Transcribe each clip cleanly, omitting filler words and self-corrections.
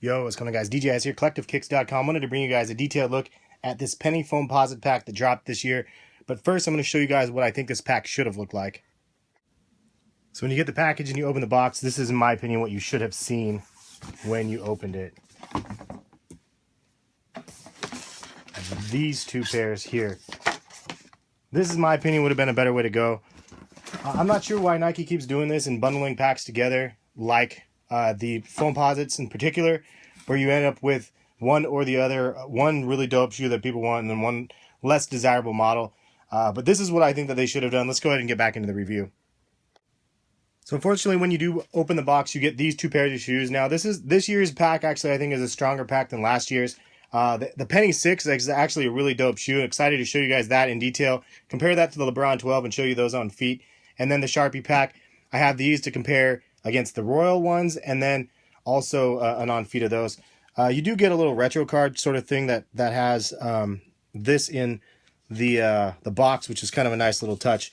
Yo, what's going on, guys? DJS here, Collectivekicks.com. Wanted to bring you guys a detailed look at this penny Foamposite pack that dropped this year. But first, I'm going to show you guys what I think this pack should have looked like. So when you get the package and you open the box, this is, in my opinion, what you should have seen when you opened it. These two pairs here. This, is my opinion, would have been a better way to go. I'm not sure why Nike keeps doing this and bundling packs together, like the Foamposites in particular, where you end up with one or the other, one really dope shoe that people want and then one less desirable model. But this is what I think that they should have done. Let's go ahead and get back into the review. So unfortunately, when you do open the box, you get these two pairs of shoes. Now, this year's pack actually, I think, is a stronger pack than last year's. The Penny 6 is actually a really dope shoe. Excited to show you guys that in detail. Compare that to the Lebron 12 and show you those on feet. And then the Sharpie pack, I have these to compare against the Royal ones and then also an on feet of those. You do get a little retro card sort of thing that has this in the box, which is kind of a nice little touch.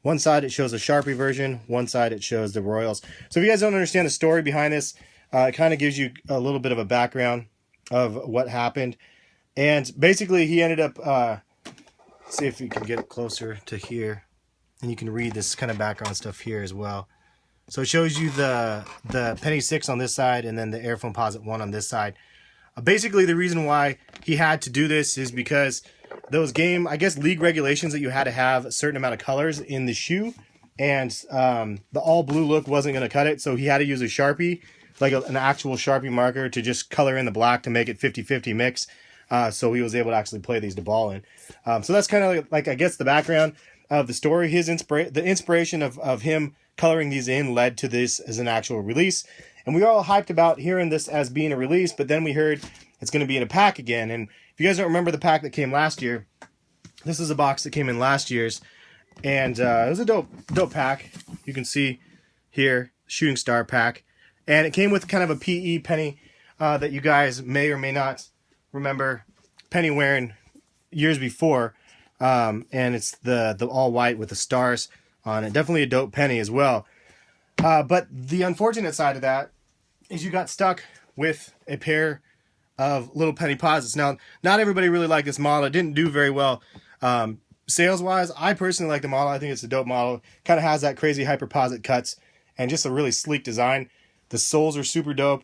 One side it shows a Sharpie version, one side it shows the Royals. So if you guys don't understand the story behind this, it kind of gives you a little bit of a background of what happened. And basically he ended up, see if you can get it closer to here, and you can read this kind of background stuff here as well. So it shows you the Penny 6 on this side and then the Air Foamposite 1 on this side. Basically, the reason why he had to do this is because those league regulations that you had to have a certain amount of colors in the shoe, and the all blue look wasn't going to cut it, so he had to use a Sharpie, like an actual Sharpie marker, to just color in the black to make it 50-50 mix, so he was able to actually play these to ball in. So that's kind of like, I guess, the background of the story. The inspiration of him coloring these in led to this as an actual release. And we were all hyped about hearing this as being a release, but then we heard it's going to be in a pack again. And if you guys don't remember the pack that came last year, this is a box that came in last year's. And it was a dope pack. You can see here, Shooting Star pack. And it came with kind of a PE penny that you guys may or may not remember Penny wearing years before. And it's the all white with the stars on it. Definitely a dope penny as well. But the unfortunate side of that is you got stuck with a pair of little penny posits. Now, not everybody really liked this model. It didn't do very well sales-wise. I personally like the model. I think it's a dope model. Kind of has that crazy hyperposit cuts and just a really sleek design. The soles are super dope.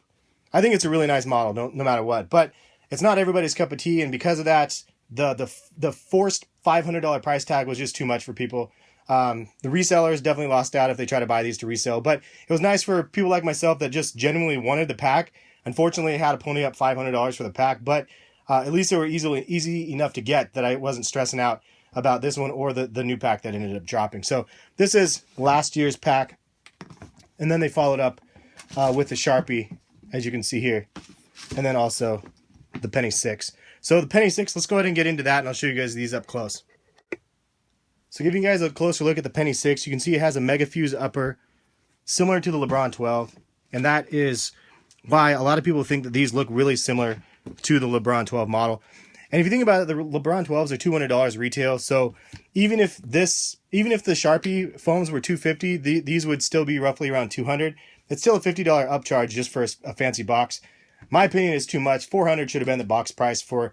I think it's a really nice model, no matter what. But it's not everybody's cup of tea, and because of that, the forced $500 price tag was just too much for people. The resellers definitely lost out if they try to buy these to resell, but it was nice for people like myself that just genuinely wanted the pack. Unfortunately, I had to pony up $500 for the pack, but at least they were easy enough to get that I wasn't stressing out about this one or the new pack that ended up dropping. So this is last year's pack, and then they followed up with the Sharpie, as you can see here, and then also the Penny 6. So the Penny 6, let's go ahead and get into that, and I'll show you guys these up close. So giving you guys a closer look at the Penny 6, you can see it has a Mega Fuse upper, similar to the Lebron 12. And that is why a lot of people think that these look really similar to the Lebron 12 model. And if you think about it, the Lebron 12s are $200 retail. So even if the Sharpie foams were $250, these would still be roughly around $200. It's still a $50 upcharge just for a fancy box. My opinion is too much. $400 should have been the box price for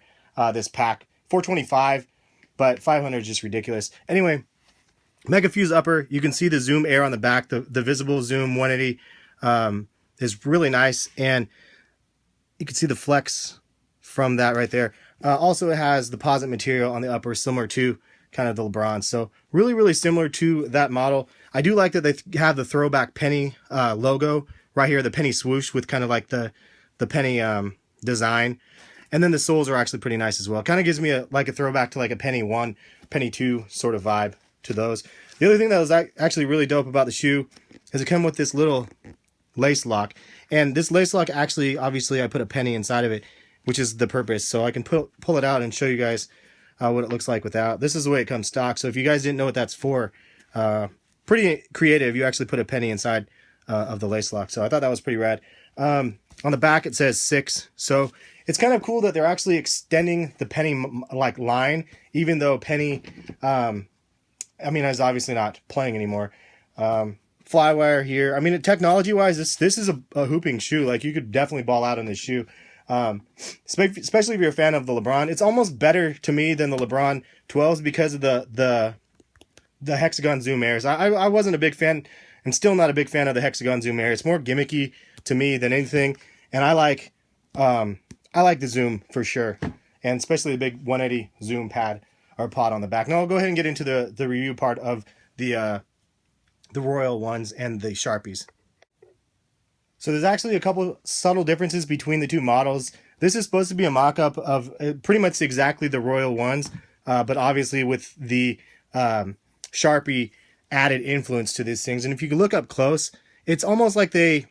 this pack. $425. But $500 is just ridiculous. Anyway, Mega Fuse upper. You can see the zoom air on the back. The visible zoom 180 is really nice. And you can see the flex from that right there. Also, it has the posit material on the upper, similar to kind of the Lebron. So really, really similar to that model. I do like that they have the throwback penny logo right here, the penny swoosh with kind of like the penny design. And then the soles are actually pretty nice as well. Kind of gives me a throwback to like a Penny 1, Penny 2 sort of vibe to those. The other thing that was actually really dope about the shoe is it came with this little lace lock. And this lace lock actually, obviously, I put a penny inside of it, which is the purpose. So I can pull it out and show you guys what it looks like without. This is the way it comes stock. So if you guys didn't know what that's for, pretty creative. You actually put a penny inside of the lace lock. So I thought that was pretty rad. On the back, it says 6. So it's kind of cool that they're actually extending the penny line, even though Penny, is obviously not playing anymore. fly wire here. I mean, technology wise, this is a hooping shoe. Like, you could definitely ball out in this shoe. Especially if you're a fan of the Lebron. It's almost better to me than the Lebron 12s because of the hexagon zoom airs. I wasn't a big fan, and still not a big fan of the hexagon zoom air. It's more gimmicky to me than anything, and I like the zoom for sure, and especially the big 180 zoom pad or pod on the back. Now I'll go ahead and get into the review part of the Royal ones and the Sharpies. So there's actually a couple subtle differences between the two models. This is supposed to be a mock-up of pretty much exactly the Royal ones, but obviously with the Sharpie added influence to these things. And if you look up close, it's almost like it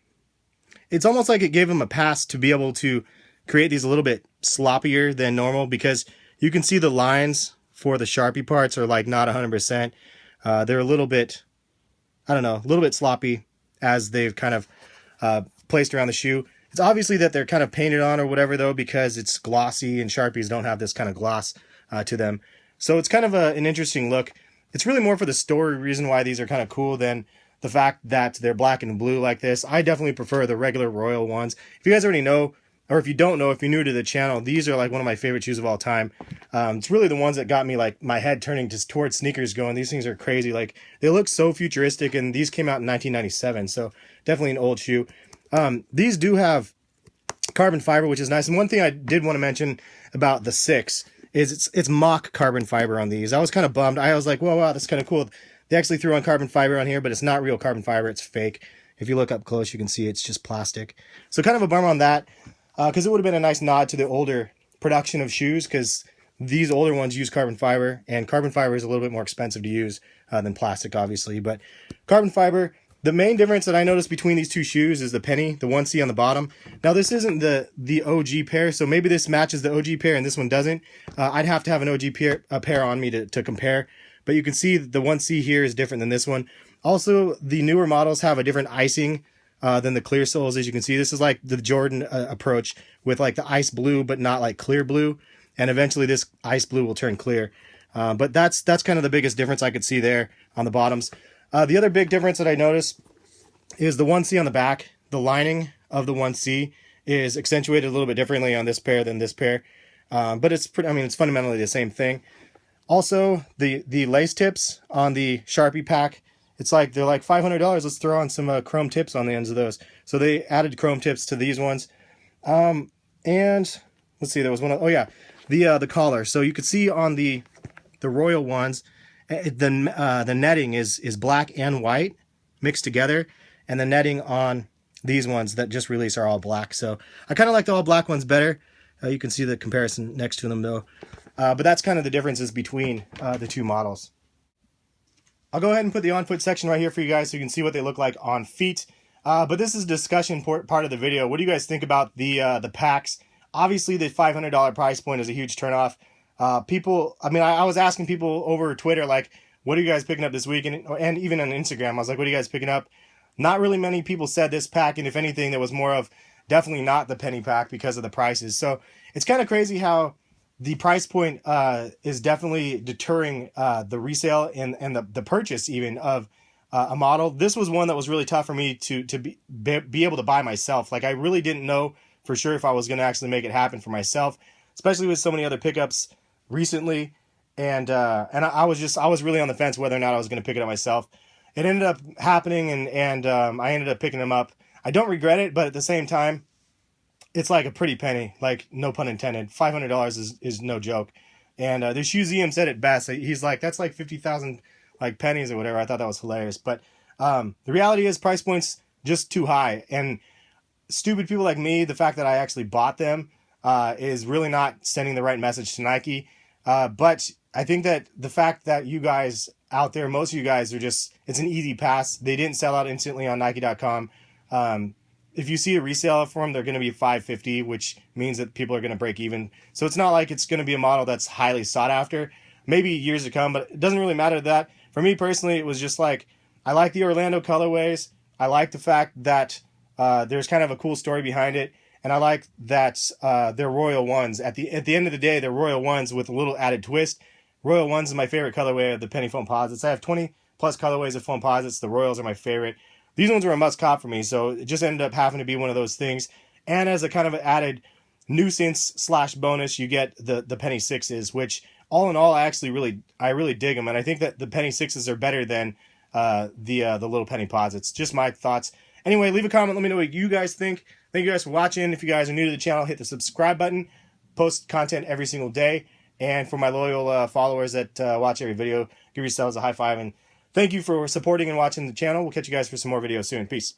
gave them a pass to be able to create these a little bit sloppier than normal, because you can see the lines for the Sharpie parts are like not 100%. They're a little bit, I don't know, a little bit sloppy as they've kind of placed around the shoe. It's obviously that they're kind of painted on or whatever though, because it's glossy and Sharpies don't have this kind of gloss to them. So it's kind of an interesting look. It's really more for the story reason why these are kind of cool than the fact that they're black and blue like this. I definitely prefer the regular Royal ones. If you guys already know, or if you don't know, if you're new to the channel, these are like one of my favorite shoes of all time. It's really the ones that got me like my head turning just towards sneakers going. These things are crazy. Like, they look so futuristic, and these came out in 1997. So definitely an old shoe. These do have carbon fiber, which is nice. And one thing I did want to mention about the 6 is it's mock carbon fiber on these. I was kind of bummed. I was like, whoa, wow, that's kind of cool. They actually threw on carbon fiber on here, but it's not real carbon fiber. It's fake. If you look up close, you can see it's just plastic. So kind of a bummer on that, because it would have been a nice nod to the older production of shoes, because these older ones use carbon fiber, and carbon fiber is a little bit more expensive to use than plastic, obviously. But carbon fiber, the main difference that I noticed between these two shoes is the penny, the 1C on the bottom. Now, this isn't the OG pair, so maybe this matches the OG pair and this one doesn't. I'd have to have an OG pair on me to compare. But you can see that the 1C here is different than this one. Also, the newer models have a different icing than the clear soles. As you can see, this is like the Jordan approach with like the ice blue, but not like clear blue. And eventually this ice blue will turn clear. But that's kind of the biggest difference I could see there on the bottoms. The other big difference that I noticed is the 1C on the back. The lining of the 1C is accentuated a little bit differently on this pair than this pair. But it's it's fundamentally the same thing. Also, the lace tips on the Sharpie pack, they're like $500. Let's throw on some chrome tips on the ends of those. So they added chrome tips to these ones. And let's see, there was one. Oh yeah, the collar. So you could see on the Royal ones, the netting is black and white mixed together, and the netting on these ones that just released are all black. So I kind of like the all black ones better. You can see the comparison next to them though. But that's kind of the differences between the two models. I'll go ahead and put the on-foot section right here for you guys so you can see what they look like on feet. But this is discussion part of the video. What do you guys think about the packs? Obviously, the $500 price point is a huge turnoff. I was asking people over Twitter, like, what are you guys picking up this week? And even on Instagram, I was like, what are you guys picking up? Not really many people said this pack, and if anything, there was more of definitely not the penny pack because of the prices. So it's kind of crazy how the price point is definitely deterring the resale and the purchase even of a model. This was one that was really tough for me to be able to buy myself. Like, I really didn't know for sure if I was going to actually make it happen for myself, especially with so many other pickups recently. And I was really on the fence whether or not I was going to pick it up myself. It ended up happening, and I ended up picking them up. I don't regret it, but at the same time, it's like a pretty penny, like, no pun intended. $500 is no joke. And the Shoeseum said it best. He's like, that's like 50,000 like pennies or whatever. I thought that was hilarious. But the reality is price points just too high. And stupid people like me, the fact that I actually bought them is really not sending the right message to Nike. But I think that the fact that you guys out there, most of you guys are just, it's an easy pass. They didn't sell out instantly on Nike.com. If you see a resale for them, they're going to be $550, which means that people are going to break even. So it's not like it's going to be a model that's highly sought after. Maybe years to come, but it doesn't really matter that. For me personally, it was just like, I like the Orlando colorways. I like the fact that there's kind of a cool story behind it. And I like that they're Royal ones. At the end of the day, they're Royal ones with a little added twist. Royal ones is my favorite colorway of the penny Foamposites. I have 20 plus colorways of Foamposites. The Royals are my favorite. these ones were a must cop for me, so it just ended up having to be one of those things. And as a kind of added nuisance / bonus, you get the penny sixes, which all in all, I really dig them, and I think that the penny sixes are better than the little penny posits. Just my thoughts. Anyway, leave a comment. Let me know what you guys think. Thank you guys for watching. If you guys are new to the channel, hit the subscribe button. Post content every single day. And for my loyal followers that watch every video, give yourselves a high five. And thank you for supporting and watching the channel. We'll catch you guys for some more videos soon. Peace.